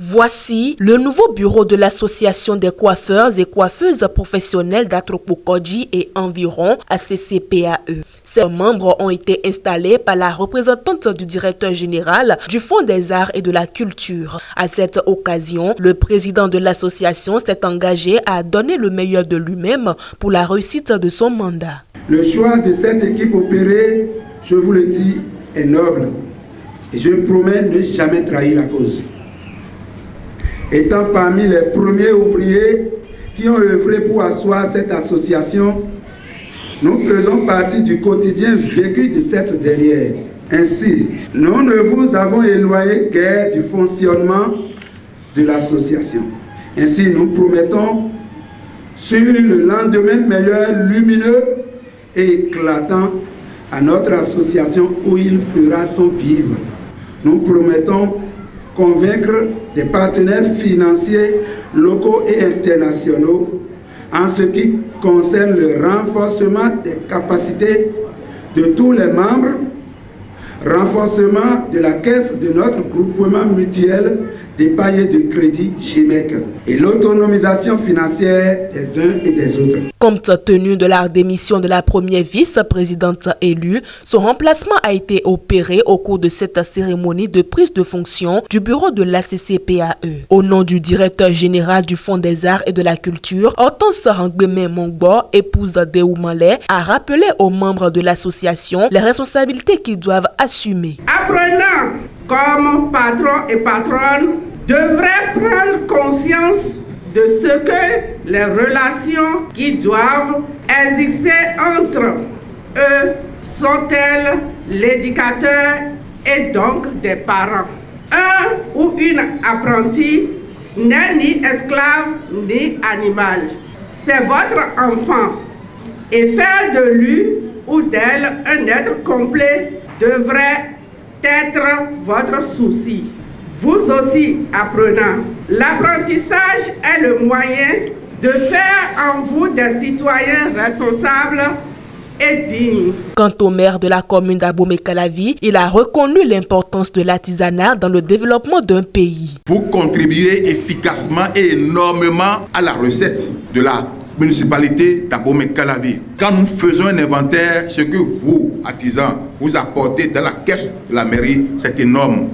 Voici le nouveau bureau de l'association des coiffeurs et coiffeuses professionnelles d'Atropo-Kodji et environ ACCPAE. Ces membres ont été installés par la représentante du directeur général du Fonds des Arts et de la Culture. À cette occasion, le président de l'association s'est engagé à donner le meilleur de lui-même pour la réussite de son mandat. Le choix de cette équipe opérée, je vous le dis, est noble et je promets ne jamais trahir la cause. Étant parmi les premiers ouvriers qui ont œuvré pour asseoir cette association, nous faisons partie du quotidien vécu de cette dernière. Ainsi, nous ne vous avons éloigné guère du fonctionnement de l'association. Ainsi, nous promettons sur le lendemain meilleur, lumineux et éclatant à notre association où il fera son vivre. Nous promettons convaincre des partenaires financiers locaux et internationaux en ce qui concerne le renforcement des capacités de tous les membres, renforcement de la caisse de notre groupement mutuel d'épargne et de crédit GIMEC et l'autonomisation financière des uns et des autres. Compte tenu de la démission de la première vice-présidente élue, son remplacement a été opéré au cours de cette cérémonie de prise de fonction du bureau de l'ACCPAE. Au nom du directeur général du Fonds des Arts et de la Culture, Hortense Rangbeme Mongbo, épouse Déou Malé, a rappelé aux membres de l'association les responsabilités qu'ils doivent assumer. Apprenant comme patrons et patronnes devraient prendre conscience de ce que les relations qui doivent exister entre eux sont-elles l'éducateur et donc des parents. Un ou une apprentie n'est ni esclave ni animal. C'est votre enfant et faire de lui ou d'elle un être complet devrait être votre souci. Vous aussi, apprenants, l'apprentissage est le moyen de faire en vous des citoyens responsables et dignes. Quant au maire de la commune d'Abomey-Calavi, il a reconnu l'importance de l'artisanat dans le développement d'un pays. Vous contribuez efficacement et énormément à la recette de la municipalité d'Abomey-Calavi. Quand nous faisons un inventaire, ce que vous, artisans, vous apportez dans la caisse de la mairie, c'est énorme.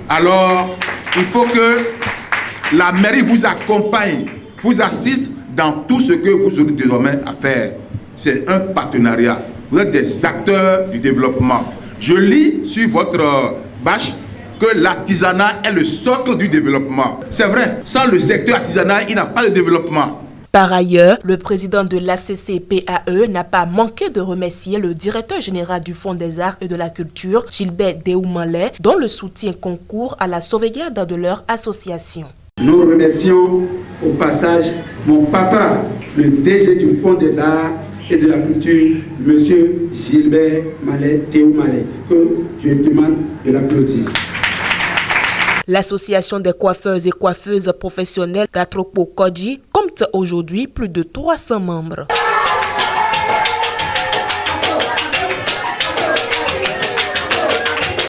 Alors, il faut que la mairie vous accompagne, vous assiste dans tout ce que vous aurez désormais à faire. C'est un partenariat. Vous êtes des acteurs du développement. Je lis sur votre bâche que l'artisanat est le socle du développement. C'est vrai, sans le secteur artisanal, il n'y a pas de développement. Par ailleurs, le président de l'ACCPAE n'a pas manqué de remercier le directeur général du Fonds des Arts et de la Culture, Gilbert Déou Malé, dont le soutien concourt à la sauvegarde de leur association. Nous remercions au passage mon papa, le DG du Fonds des Arts et de la Culture, M. Gilbert Déou Malé, que je demande de l'applaudir. L'association des coiffeurs et coiffeuses professionnelles d'Atropo-Kodji compte aujourd'hui plus de 300 membres.